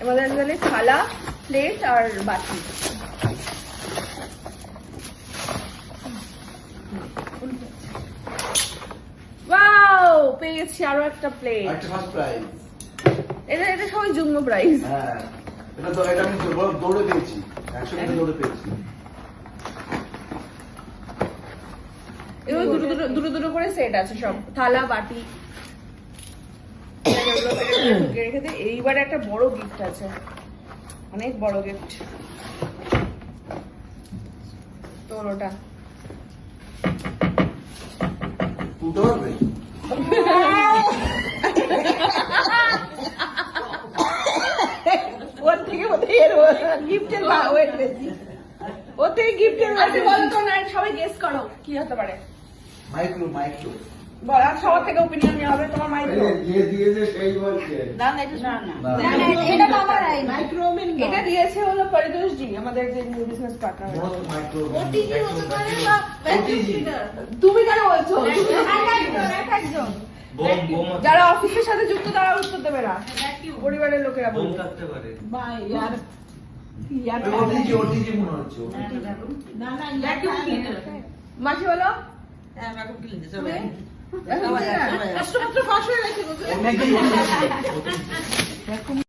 আমাদের আসলে থালা, প্লেট আর বাটি। ওয়াও, পেয়েছি আরো একটা প্লেট। একটা ফার্স্ট প্রাইজ। এটা সবাই যুগ্ম প্রাইজ। হ্যাঁ, এটা আমি দৌড়ে পেয়েছি, 100 মিটার দৌড়ে পেয়েছি। এগুলো দুটো দুটো করে সেট আছে সব, থালা বাটি। রেখে দে। এইবারে একটা বড় গিফট আছে, অনেক বড় গিফট। তোর ওটা তুলতে পারবে? ওর থেকে গিফটের ওয়েট বেশি, ওর থেকে গিফটের ওয়েট বলো তো না, সবাই গেস করো কি হতে পারে। মাইক্রো বল, আর সবার থেকে ওপিনিয়ন নেওয়া হবে। তোমার মাইক্রো দিয়েছে সেই বলছে। না না, এটা তো আমার আই মাইক্রো ওভেন। এটা দিয়েছে হলো পরিতোষ জি, আমাদের যে new business partner. Micro OTG হতে পারে বা তুমি কেন বলছো? একজন যারা অফিসের সাথে যুক্ত তারা উত্তর দেবে না, পরিবারের লোকেরা বলবে। ওটিজি মনে হচ্ছে। মাসি বলো ওটিজি